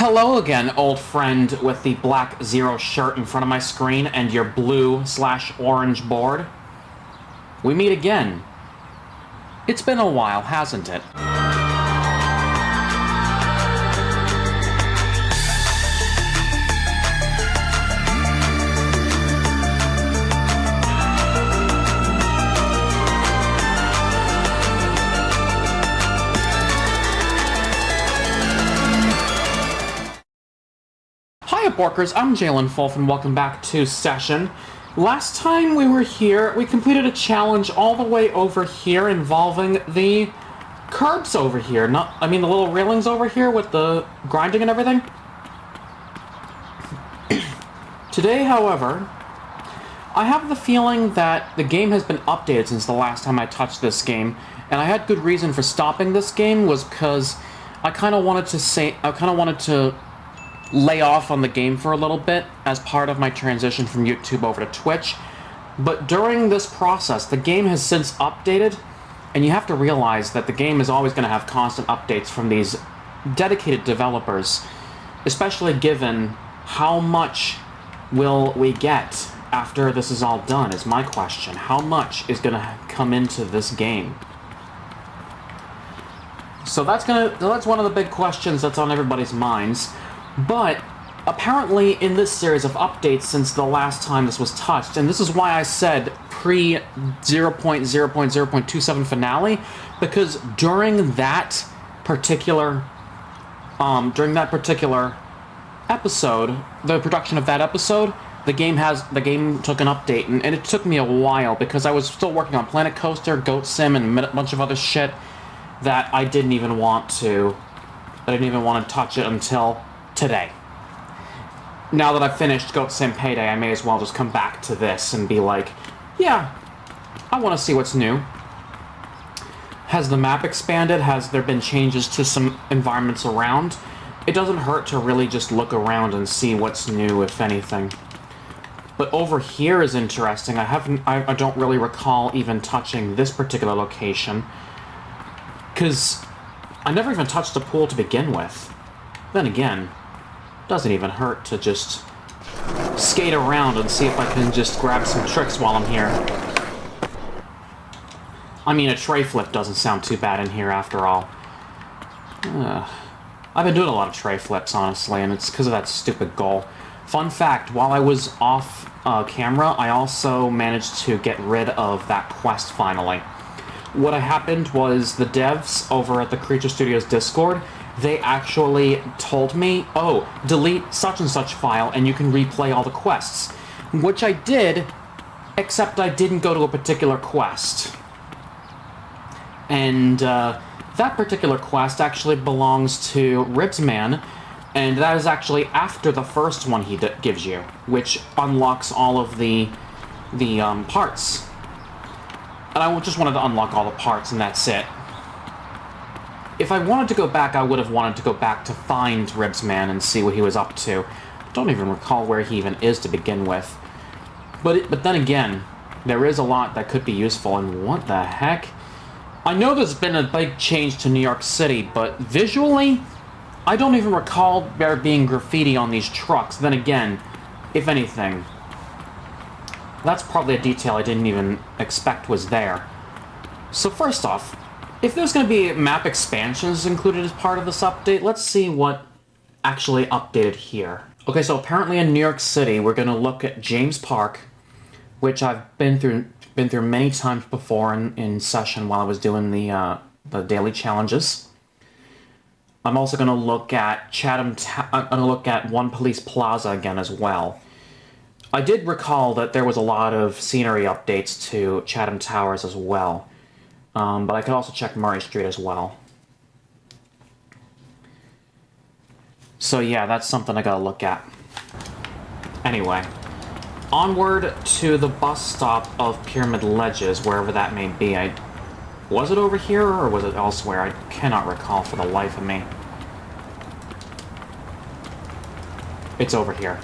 Hello again, old friend with the black zero shirt in front of my screen and your blue/orange board. We meet again. It's been a while, hasn't it? Hiya, Borkers, I'm Jalen Fulf, and welcome back to Session. Last time we were here, we completed a challenge all the way over here involving the curbs over here. The little railings over here with the grinding and everything. Today, however, I have the feeling that the game has been updated since the last time I touched this game, and I had good reason for stopping this game was because I kind of wanted to lay off on the game for a little bit as part of my transition from YouTube over to Twitch. But during this process, the game has since updated, and you have to realize that the game is always going to have constant updates from these dedicated developers, especially given how much will we get after this is all done, is my question. How much is going to come into this game? So that's one of the big questions that's on everybody's minds. But apparently in this series of updates since the last time this was touched, and this is why I said pre 0.0.0.27 finale, because during that particular episode, the production of that episode, the game took an update, and it took me a while because I was still working on Planet Coaster, Goat Sim, and a bunch of other shit that I didn't even want to touch it until today. Now that I've finished Goat Sim Payday, I may as well just come back to this and be like, yeah, I want to see what's new. Has the map expanded? Has there been changes to some environments around? It doesn't hurt to really just look around and see what's new, if anything. But over here is interesting. I don't really recall even touching this particular location, because I never even touched the pool to begin with. Then again, doesn't even hurt to just skate around and see if I can just grab some tricks while I'm here. I mean, a tray flip doesn't sound too bad in here after all. I've been doing a lot of tray flips, honestly, and it's because of that stupid goal. Fun fact, while I was off camera, I also managed to get rid of that quest finally. What happened was the devs over at the Creature Studios Discord, they actually told me, oh, delete such and such file and you can replay all the quests. Which I did, except I didn't go to a particular quest. And that particular quest actually belongs to Ribsman, and that is actually after the first one he gives you, which unlocks all of the parts. And I just wanted to unlock all the parts, and that's it. If I wanted to go back, I would have wanted to go back to find Ribsman and see what he was up to. I don't even recall where he even is to begin with. But then again, there is a lot that could be useful, and what the heck? I know there's been a big change to New York City, but visually, I don't even recall there being graffiti on these trucks. Then again, if anything, that's probably a detail I didn't even expect was there. So first off, if there's going to be map expansions included as part of this update, let's see what actually updated here. Okay, so apparently in New York City, we're going to look at James Park, which I've been through many times before in session while I was doing the daily challenges. I'm also going to look at I'm going to look at One Police Plaza again as well. I did recall that there was a lot of scenery updates to Chatham Towers as well. But I could also check Murray Street as well. So yeah, that's something I gotta look at. Anyway, onward to the bus stop of Pyramid Ledges, wherever that may be. Was it over here, or was it elsewhere? I cannot recall for the life of me. It's over here.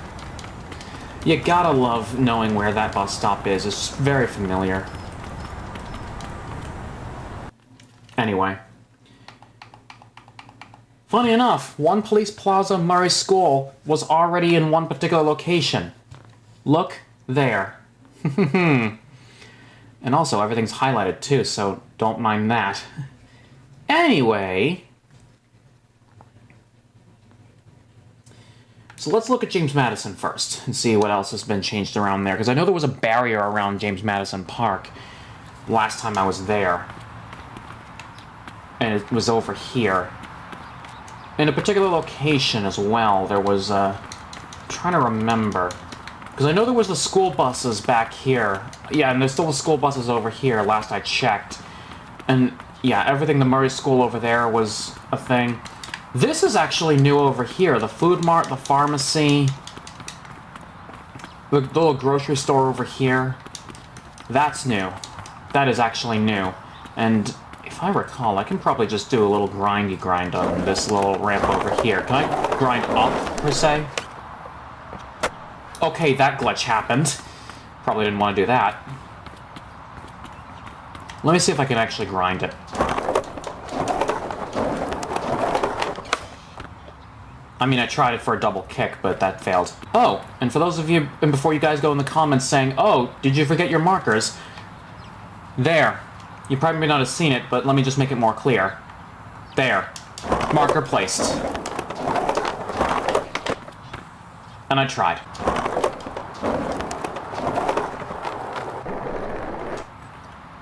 You gotta love knowing where that bus stop is. It's very familiar. Anyway. Funny enough, one police plaza Murray School was already in one particular location. Look there. And also, everything's highlighted too, so don't mind that. Anyway... So let's look at James Madison first and see what else has been changed around there. Because I know there was a barrier around James Madison Park last time I was there. And it was over here. In a particular location as well, there was I'm trying to remember. Because I know there was the school buses back here. Yeah, and there's still the school buses over here, last I checked. And yeah, everything the Murray School over there was a thing. This is actually new over here. The food mart, the pharmacy, the little grocery store over here. That's new. That is actually new. And if I recall, I can probably just do a little grindy grind on this little ramp over here. Can I grind up, per se? Okay, that glitch happened. Probably didn't want to do that. Let me see if I can actually grind it. I mean, I tried it for a double kick, but that failed. Oh, and for those of you, and before you guys go in the comments saying, oh, did you forget your markers? There. You probably may not have seen it, but let me just make it more clear. There. Marker placed. And I tried.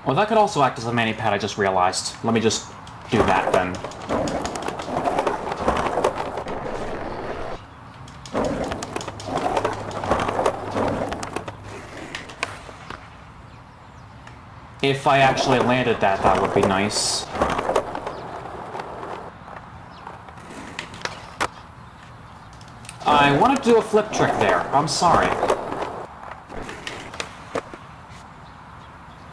Well, that could also act as a mani-pad, I just realized. Let me just do that then. If I actually landed that, that would be nice. I wanted to do a flip trick there. I'm sorry.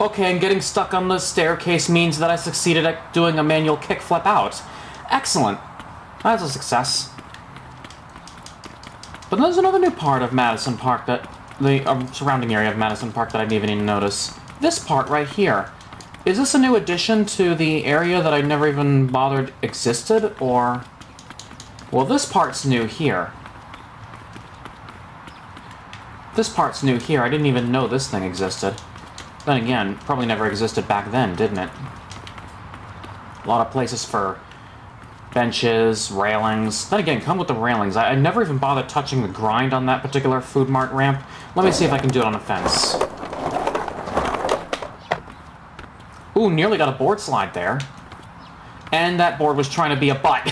Okay, and getting stuck on the staircase means that I succeeded at doing a manual kick flip out. Excellent. That's a success. But there's another new part of Madison Park that... the surrounding area of Madison Park that I didn't even notice. This part right here. Is this a new addition to the area that I never even bothered existed, or... Well, this part's new here. This part's new here. I didn't even know this thing existed. Then again, probably never existed back then, didn't it? A lot of places for benches, railings. Then again, come with the railings. I never even bothered touching the grind on that particular food mart ramp. Let me see if I can do it on a fence. Ooh, nearly got a board slide there. And that board was trying to be a butt.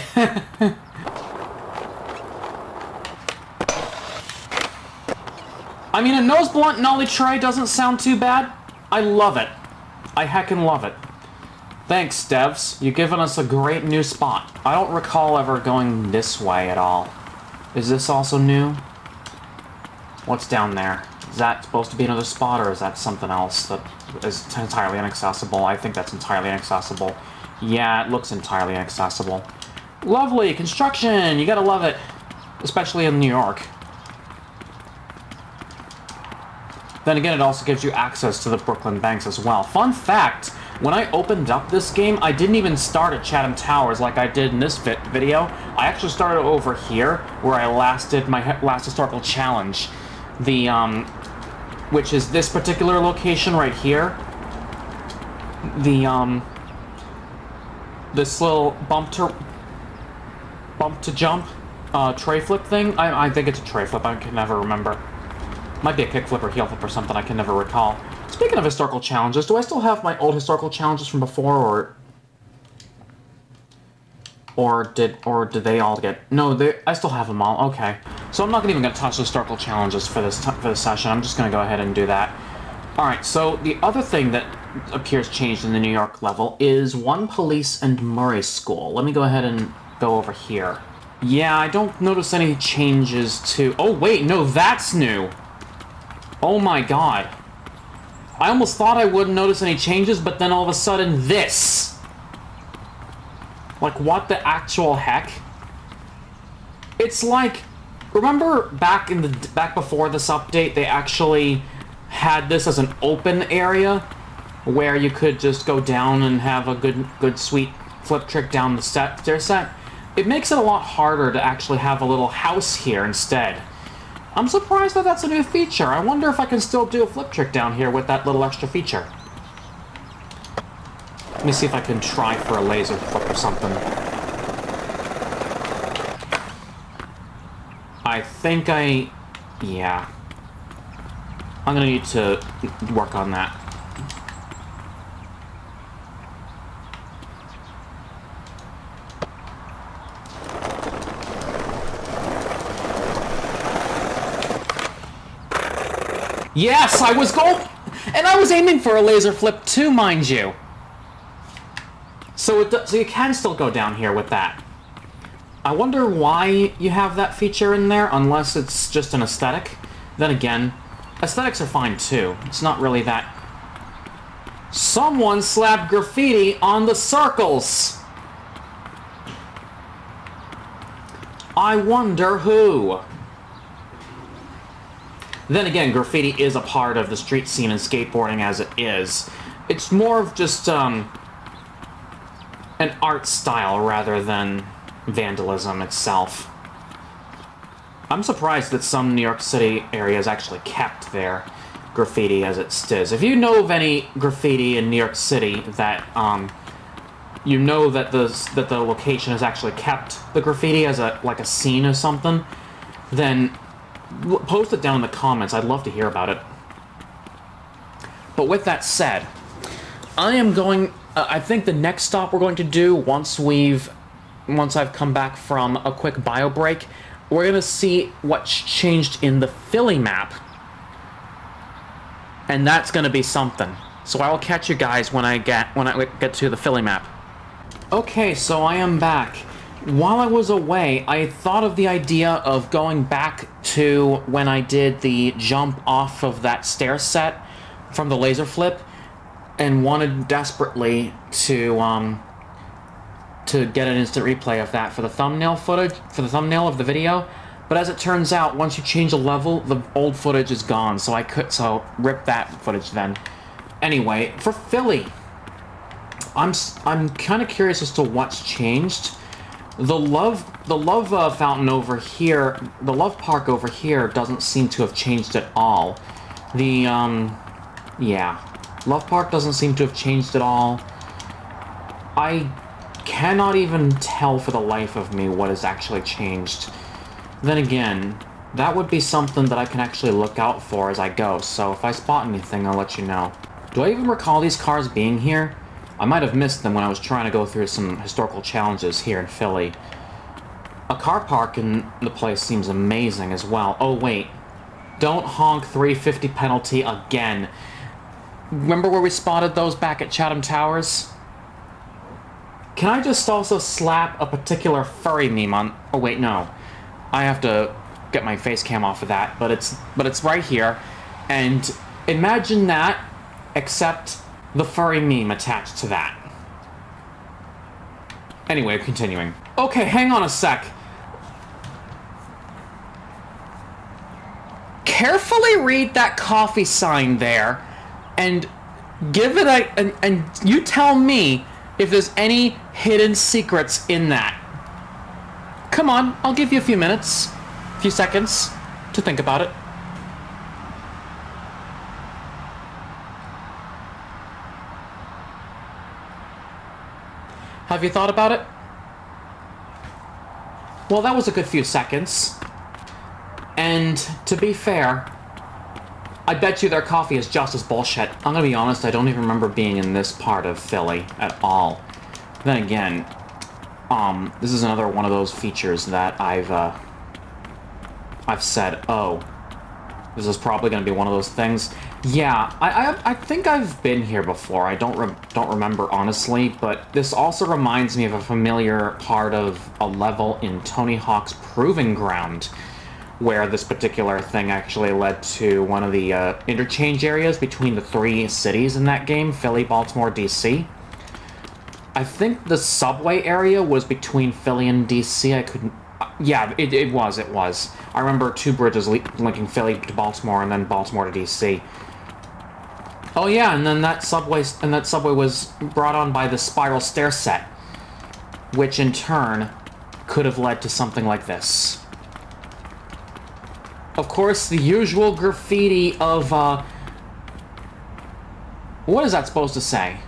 I mean, a nose blunt nollie tray doesn't sound too bad. I love it. I heckin' love it. Thanks, devs. You've given us a great new spot. I don't recall ever going this way at all. Is this also new? What's down there? Is that supposed to be another spot, or is that something else that is entirely inaccessible? I think that's entirely inaccessible. Yeah, it looks entirely inaccessible. Lovely! Construction! You gotta love it. Especially in New York. Then again, it also gives you access to the Brooklyn banks as well. Fun fact! When I opened up this game, I didn't even start at Chatham Towers like I did in this video. I actually started over here, where I last did my last historical challenge. Which is this particular location right here. This little bump to jump tray flip thing. I think it's a tray flip. I can never remember. Might be a kick flip or heel flip or something. I can never recall. Speaking of historical challenges, do I still have my old historical challenges from before, or did they all get... No, I still have them all. Okay. So I'm not even going to touch the historical challenges for this session. I'm just going to go ahead and do that. Alright, so the other thing that appears changed in the New York level is One Police and Murray School. Let me go ahead and go over here. Yeah, I don't notice any changes to... Oh, wait, no, that's new! Oh my god. I almost thought I wouldn't notice any changes, but then all of a sudden, this! Like, what the actual heck? It's like... Remember back before this update, they actually had this as an open area where you could just go down and have a good sweet flip trick down the stair set? it makes it a lot harder to actually have a little house here instead. I'm surprised that that's a new feature. I wonder if I can still do a flip trick down here with that little extra feature. Let me see if I can try for a laser flip or something. I think yeah. I'm gonna need to work on that. Yes, I was and I was aiming for a laser flip too, mind you. So you can still go down here with that. I wonder why you have that feature in there, unless it's just an aesthetic. Then again, aesthetics are fine too. It's not really that. Someone slapped graffiti on the circles. I wonder who. Then again, graffiti is a part of the street scene in skateboarding as it is. It's more of just an art style rather than vandalism itself. I'm surprised that some New York City areas actually kept their graffiti as it is. If you know of any graffiti in New York City that you know that the location has actually kept the graffiti as like a scene or something, then post it down in the comments. I'd love to hear about it. But with that said, I am going. I think the next stop we're going to do once I've come back from a quick bio break, we're gonna see what's changed in the Philly map, and that's gonna be something. So I will catch you guys when I get to the Philly map. Okay, so I am back. While I was away, I thought of the idea of going back to when I did the jump off of that stair set from the laser flip, and wanted desperately to get an instant replay of that for the thumbnail footage, for the thumbnail of the video. But as it turns out, once you change a level, the old footage is gone, so rip that footage then. Anyway, for Philly, I'm kind of curious as to what's changed. The love fountain over here, the love park over here doesn't seem to have changed at all. Yeah, love park doesn't seem to have changed at all. I cannot even tell for the life of me what has actually changed. Then again, that would be something that I can actually look out for as I go, so if I spot anything, I'll let you know. Do I even recall these cars being here? I might have missed them when I was trying to go through some historical challenges here in Philly. A car park in the place seems amazing as well. Oh wait, don't honk 350 penalty again. Remember where we spotted those back at Chatham Towers? Can I just also slap a particular furry meme on... Oh wait, no. I have to get my face cam off of that, but it's right here. And imagine that, except the furry meme attached to that. Anyway, continuing. Okay, hang on a sec. Carefully read that coffee sign there, and give it and you tell me if there's any hidden secrets in that. Come on, I'll give you a few minutes, a few seconds to think about it. Have you thought about it? Well, that was a good few seconds. And to be fair, I bet you their coffee is just as bullshit. I'm gonna be honest, I don't even remember being in this part of Philly at all. Then again, this is another one of those features that I've said, oh, this is probably gonna be one of those things. Yeah, I think I've been here before. I don't remember honestly, but this also reminds me of a familiar part of a level in Tony Hawk's Proving Ground, where this particular thing actually led to one of the interchange areas between the three cities in that game, Philly, Baltimore, DC. I think the subway area was between Philly and DC. I couldn't... Yeah, it was. I remember two bridges linking Philly to Baltimore and then Baltimore to DC. Oh yeah, and then that subway was brought on by the spiral stair set, which in turn could have led to something like this. Of course, the usual graffiti of, what is that supposed to say?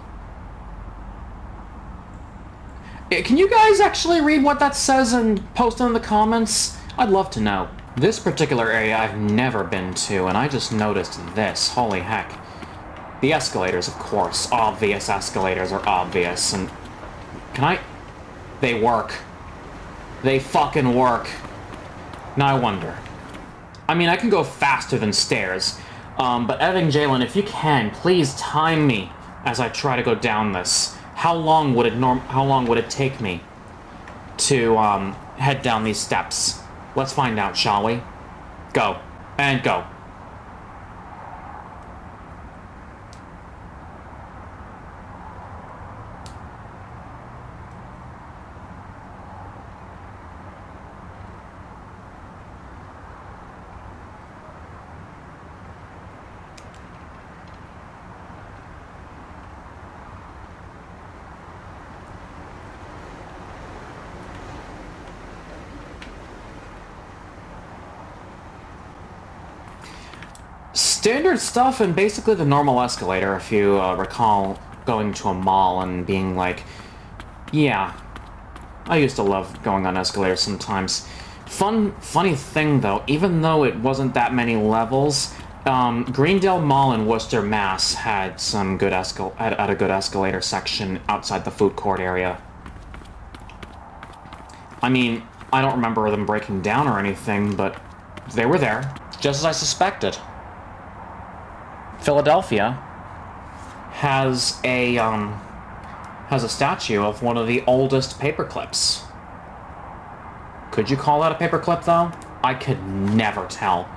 Can you guys actually read what that says and post it in the comments? I'd love to know. This particular area I've never been to, and I just noticed this. Holy heck. The escalators, of course. Obvious escalators are obvious, and... Can I... They work. They fucking work. Now I wonder. I mean, I can go faster than stairs, but Evan Jalen, if you can, please time me as I try to go down this. How long would it take me to head down these steps? Let's find out, shall we? Go. And go. Standard stuff and basically the normal escalator, if you recall going to a mall and being like, yeah, I used to love going on escalators sometimes. Funny thing though, even though it wasn't that many levels, Greendale Mall in Worcester, Mass had some good had a good escalator section outside the food court area. I mean, I don't remember them breaking down or anything, but they were there, just as I suspected. Philadelphia has a statue of one of the oldest paperclips. Could you call that a paperclip, though? I could never tell.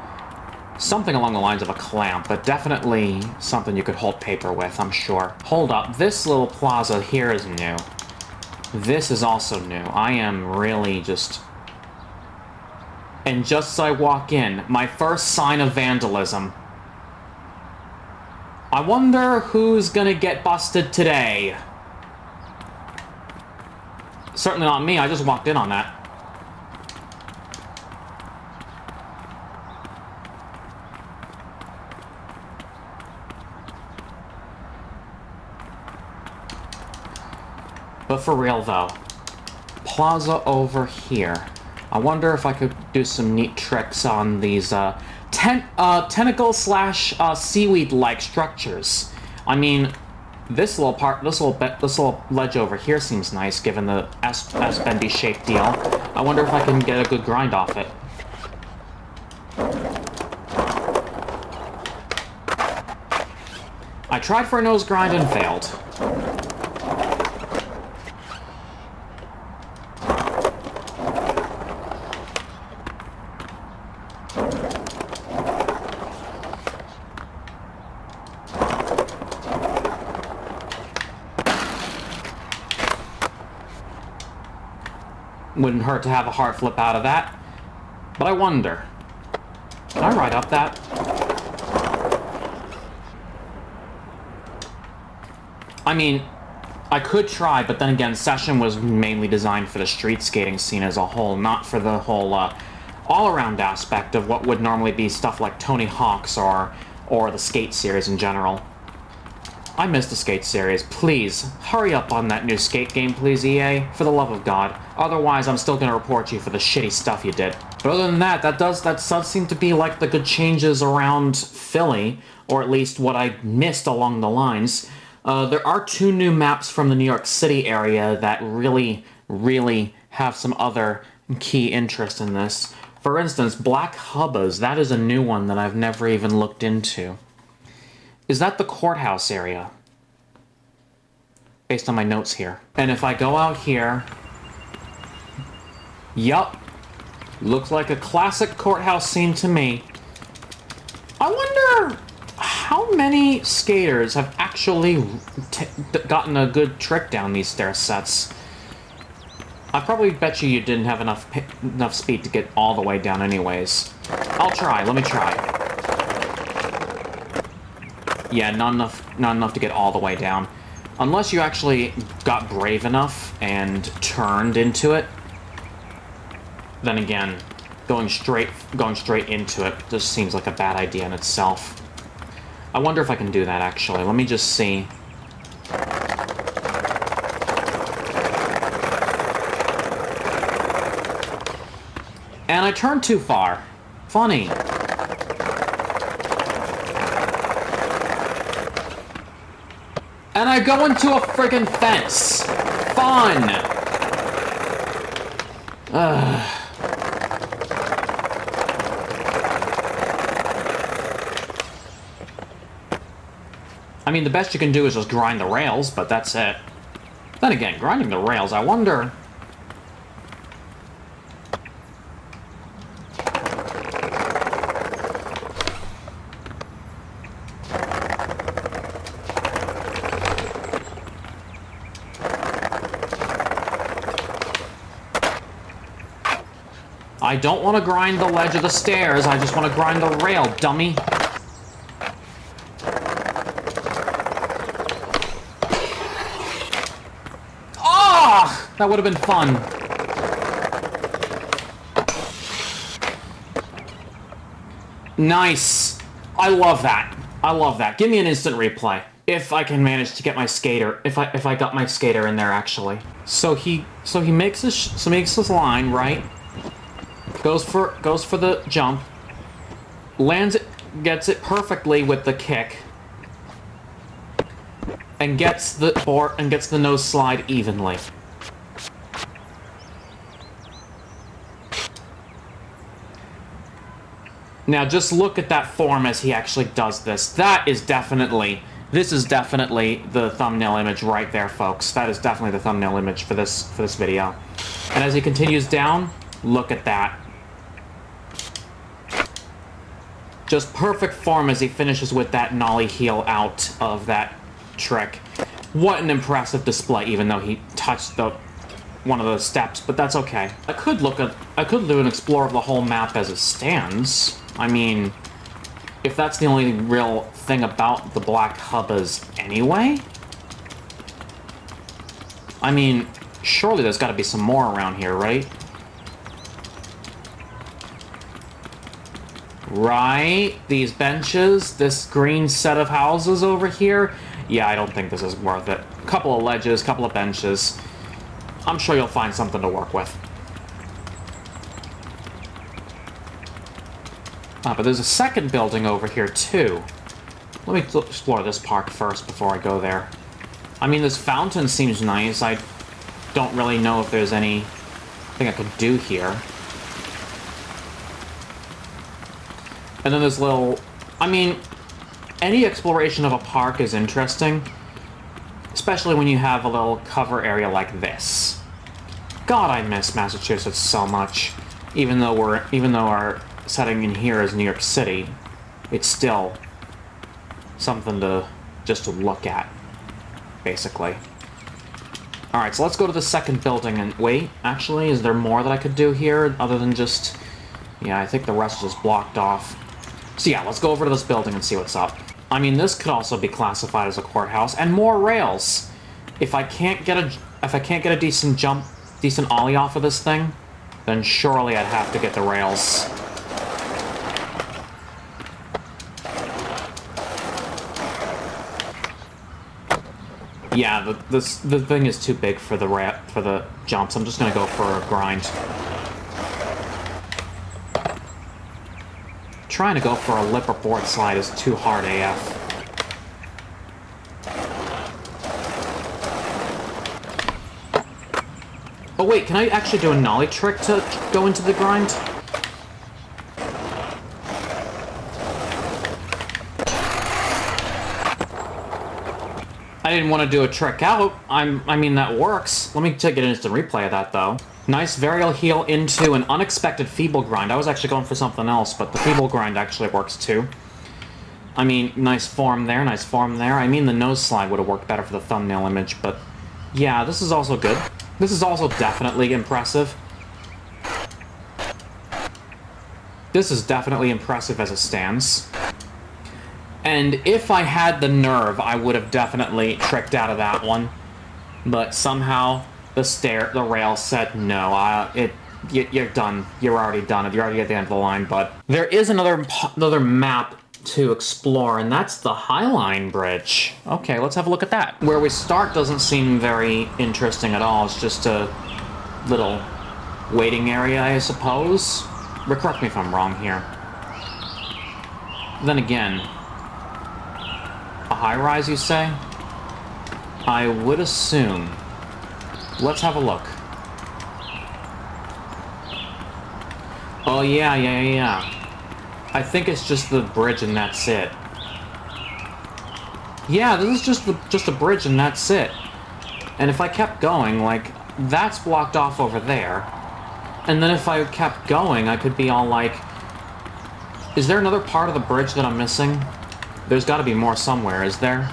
Something along the lines of a clamp, but definitely something you could hold paper with, I'm sure. Hold up, this little plaza here is new. This is also new. I am really just... And just as I walk in, my first sign of vandalism. I wonder who's gonna get busted today. Certainly not me, I just walked in on that. But for real though, plaza over here. I wonder if I could do some neat tricks on these tentacle slash seaweed-like structures. I mean, this little ledge over here seems nice, given the S-bendy shaped deal. I wonder if I can get a good grind off it. I tried for a nose grind and failed. Wouldn't hurt to have a hard flip out of that. But I wonder, can I ride up that? I mean, I could try, but then again, Session was mainly designed for the street skating scene as a whole, not for the whole all-around aspect of what would normally be stuff like Tony Hawk's or the Skate series in general. I miss the Skate series. Please, hurry up on that new Skate game, please, EA. For the love of God. Otherwise, I'm still gonna report you for the shitty stuff you did. But other than that, that does seem to be like the good changes around Philly, or at least what I missed along the lines. There are 2 new maps from the New York City area that really, really have some other key interest in this. For instance, Black Hubbas. That is a new one that I've never even looked into. Is that the Courthouse area? Based on my notes here. And if I go out here... Yup. Looks like a classic courthouse scene to me. I wonder how many skaters have actually gotten a good trick down these stair sets. I probably bet you didn't have enough speed to get all the way down anyways. I'll try. Let me try. Yeah, not enough to get all the way down. Unless you actually got brave enough and turned into it. then again, going straight into it just seems like a bad idea in itself. I wonder if I can do that, actually. Let me just see. And I turned too far. Funny. And I go into a friggin' fence. Fun. Ugh. I mean, the best you can do is just grind the rails, but that's it. Then again, grinding the rails, I wonder... I don't want to grind the ledge of the stairs, I just want to grind the rail, dummy. Ah! That would have been fun. Nice. I love that. I love that. Give me an instant replay. If I can manage to get my skater, if I got my skater in there, actually. So he makes this line, right? Goes for the jump, lands it, gets it perfectly with the kick, and gets the nose slide evenly. Now just look at that form as he actually does this. This is definitely the thumbnail image right there, folks. That is definitely the thumbnail image for this video. And as he continues down, look at that. Just perfect form as he finishes with that nollie heel out of that trick. What an impressive display, even though he touched one of the steps, but that's okay. I could do an explore of the whole map as it stands. I mean, if that's the only real thing about the Black Hubbas anyway? I mean, surely there's got to be some more around here, right? Right, these benches, this green set of houses over here. Yeah, I don't think this is worth it. Couple of ledges, couple of benches. I'm sure you'll find something to work with. But there's a second building over here, too. Let me explore this park first before I go there. I mean, this fountain seems nice. I don't really know if there's anything I could do here. And then this little... I mean, any exploration of a park is interesting. Especially when you have a little cover area like this. God, I miss Massachusetts so much. Even though our setting in here is New York City, it's still something to look at, basically. Alright, so let's go to the second building and... Wait, actually, is there more that I could do here other than just... Yeah, I think the rest is just blocked off. So yeah, let's go over to this building and see what's up. I mean, this could also be classified as a courthouse, and more rails. If I can't get a decent ollie off of this thing, then surely I'd have to get the rails. Yeah, the thing is too big for the jumps. I'm just gonna go for a grind. Trying to go for a lip or board slide is too hard AF. Oh wait, can I actually do a nollie trick to go into the grind? I didn't want to do a trick out. I mean, that works. Let me take an instant replay of that, though. Nice varial heel into an unexpected feeble grind. I was actually going for something else, but the feeble grind actually works, too. I mean, nice form there, nice form there. I mean, the nose slide would have worked better for the thumbnail image, but... Yeah, this is also good. This is also definitely impressive. This is definitely impressive as it stands. And if I had the nerve, I would have definitely tricked out of that one. But somehow, the rail said no. you're done. You're already done. You're already at the end of the line, but there is another map to explore, and that's the Highline Bridge. Okay, let's have a look at that. Where we start doesn't seem very interesting at all. It's just a little waiting area, I suppose. But correct me if I'm wrong here. Then again, a high-rise, you say? I would assume. Let's have a look. Oh, yeah. I think it's just the bridge and that's it. Yeah, this is just a bridge and that's it. And if I kept going, like, that's blocked off over there. And then if I kept going, I could be all like... Is there another part of the bridge that I'm missing? There's gotta be more somewhere, is there?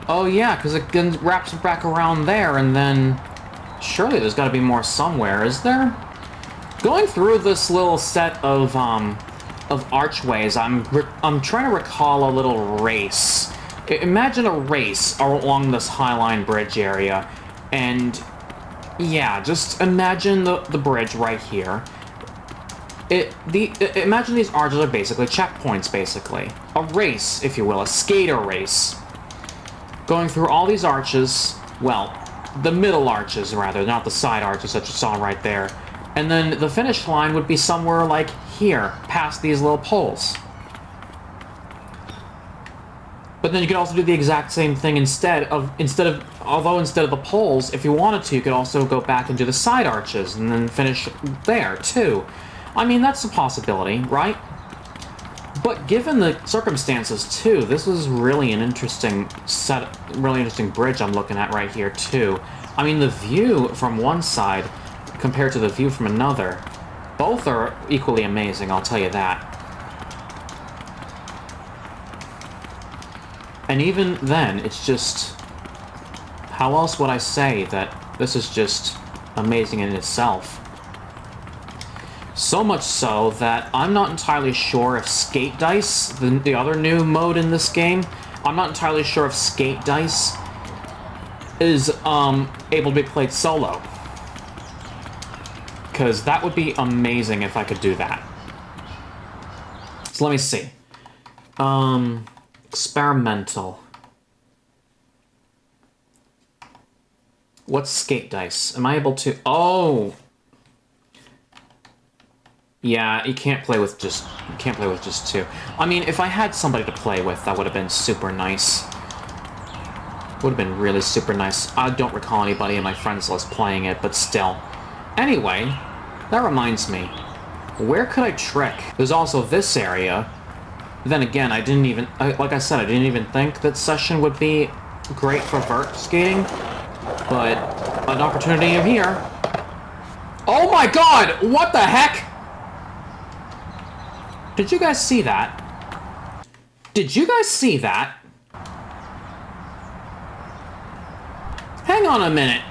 Oh yeah, because it wraps back around there, and then... Surely there's gotta be more somewhere, is there? Going through this little set of archways, I'm trying to recall a little race. Imagine a race along this Highline Bridge area, and... Yeah, just imagine the bridge right here. Imagine these arches are basically checkpoints, basically. A race, if you will, a skater race. Going through all these arches, well, the middle arches, rather, not the side arches that you saw right there. And then the finish line would be somewhere like here, past these little poles. But then you could also do the exact same thing instead of the poles, if you wanted to, you could also go back and do the side arches and then finish there too. I mean, that's a possibility, right? But given the circumstances too, this is really an interesting bridge I'm looking at right here too. I mean, the view from one side compared to the view from another, both are equally amazing, I'll tell you that. And even then, it's just... How else would I say that this is just amazing in itself? So much so that I'm not entirely sure if Skate Dice, the other new mode in this game, I'm not entirely sure if Skate Dice is able to be played solo. Because that would be amazing if I could do that. So let me see. Experimental. What's Skate Dice? Am I able to... Oh! Yeah, you can't play with just two. I mean, if I had somebody to play with, that would have been super nice. Would have been really super nice. I don't recall anybody in my friends list playing it, but still. Anyway, that reminds me. Where could I trick? There's also this area. Then again, like I said, I didn't even think that Session would be great for vert skating. But an opportunity here. Oh my god! What the heck? Did you guys see that? Did you guys see that? Hang on a minute.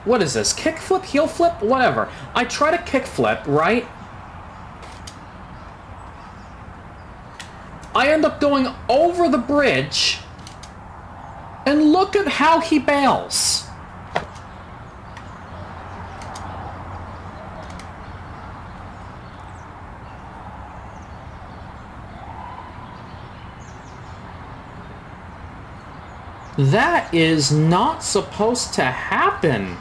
What is this? Kick flip? Heel flip? Whatever. I try to kick flip, right? I end up going over the bridge, and look at how he bails. That is not supposed to happen.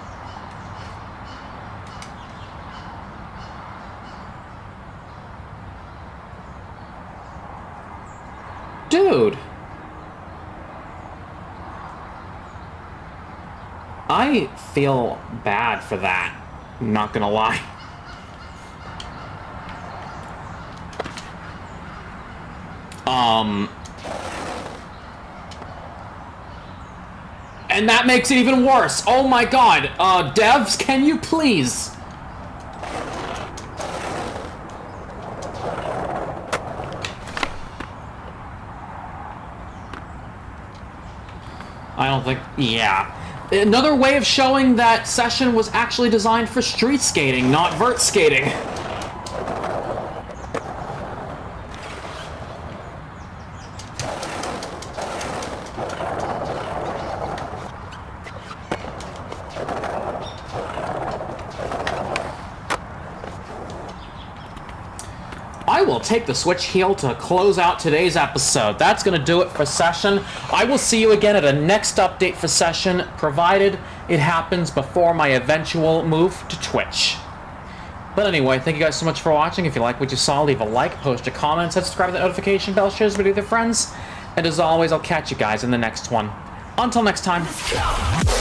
Dude. I feel bad for that. I'm not gonna lie. And that makes it even worse. Oh my god. Devs, can you please? I don't think... Yeah. Another way of showing that Session was actually designed for street skating, not vert skating. will take the switch heel to close out today's episode. That's going to do it for Session. I will see you again at a next update for Session, provided it happens before my eventual move to Twitch. But anyway, thank you guys so much for watching. If you like what you saw, leave a like, post a comment, subscribe to the notification bell, share this video with your friends. And as always, I'll catch you guys in the next one. Until next time.